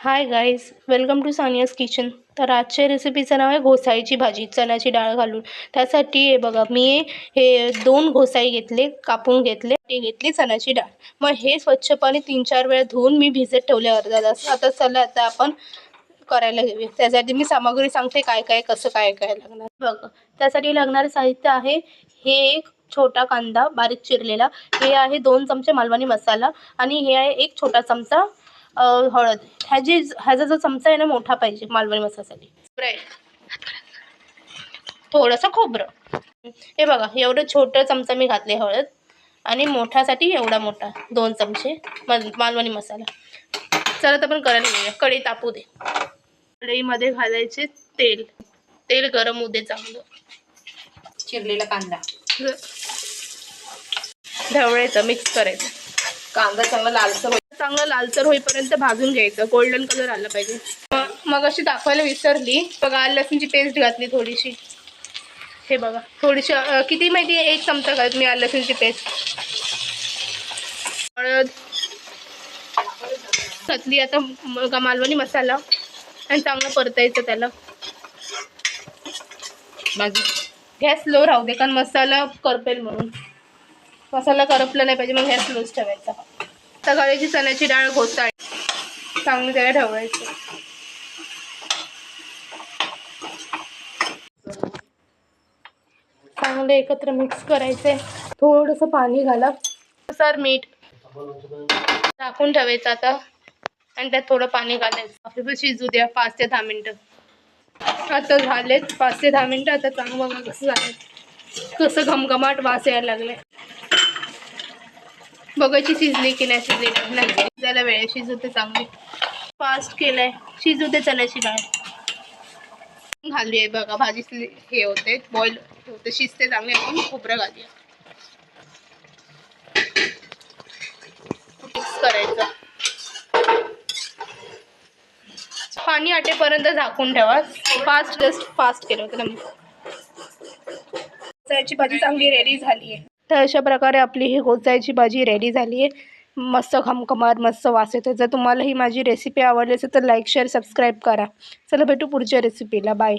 High guys, welcome to Sania's kitchen. तर आजच्या रेसिपीचं नाव आहे घोसाळीची भाजी चण्याची डाळ घालून. त्यासाठी हे बघा, मी हे 2 घोसाळी घेतले, कापून घेतले, ते घेतली चण्याची डाळ. मग हे स्वच्छपणे 3-4 वेळा धुवून मी भिजत ठेवले अर्धा तास. आता चला आता आपण करायला घेऊया. त्यासाठी मी सामग्री सांगते काय काय कसं काय काय लागणार. बघा, त्यासाठी लागणारे साहित्य आहे हे एक छोटा कांदा बारीक चिरलेला, हे आहे 2 चमचे मालवणी मसाला आणि हे आहे 1 छोटा चमचा हळद. ह्याचा जो चमचा आहे ना मोठा पाहिजे मालवणी मसाल्यासाठी. थोडंसं खोबरं. हे बघा, एवढं छोटं चमचा मी घातले हळद आणि मोठासाठी एवढा मोठा 2 चमचे मालवणी मसाला. चला तर आपण करायला घेऊया. कढई तापू दे. कढईमध्ये घालायचे तेल. तेल गरम होऊ दे चांगलं. चिरलेला कांदा ढवळायचं, मिक्स करायचं. कांदा चांगला लालसर होईपर्यंत भाजून घ्यायचं. गोल्डन कलर आला पाहिजे. मग अशी दाखवायला विसरली बघा, आलं लसूणची पेस्ट घातली थोडीशी. हे बघा, थोडीशी किती माहिती आहे, 1 चमचा घालत मी आलं लसूणची पेस्ट. हळद घातली. आता मालवणी मसाला आणि चांगलं परतायचं त्याला. गॅस स्लो राहू दे, कारण मसाला करपेल म्हणून. मसाला करपला नाही पाहिजे, मग गॅस स्लोच ठेवायचा. सकाळची चण्याची डाळ घोसाळी चांगली त्याला ढवळायचं. चांगलं एकत्र मिक्स करायचंय. थोडंसं पाणी घाला, सर मीठ टाकून ठेवायचं आता आणि त्यात थोडं पाणी घालायचं. आपल्याला शिजू द्या 5 ते 10 मिनटं. आता झालेत 5 ते 10 मिनटं. आता चांगलं बघा कसं झालं, कसं घमघमाट वास यायला लागलाय. बघायची शिजली की नाही शिजली नाही. शिजायला वेळ शिजवते चांगली. फास्ट केलंय, शिजू दे चण्याची डाळ. घालूया. आहे बघा, भाजी हे होते बॉईल होते, शिजते चांगली. आपण खोबरं घालूया. मिक्स करायचं. पाणी आटेपर्यंत झाकून ठेवा. जस्ट फास्ट केलं होतं ना. घोसाळीची भाजी चांगली रेडी झाली आहे. तर अशा प्रकारे आपली ही घोसाळीची भाजी रेडी झाली आहे. मस्त खमखमाट मस्त वास येतो. जर तुम्हाला ही माझी रेसिपी आवडली असेल तर लाईक शेअर सबस्क्राईब करा. चला भेटू पुढच्या रेसिपीला. बाय.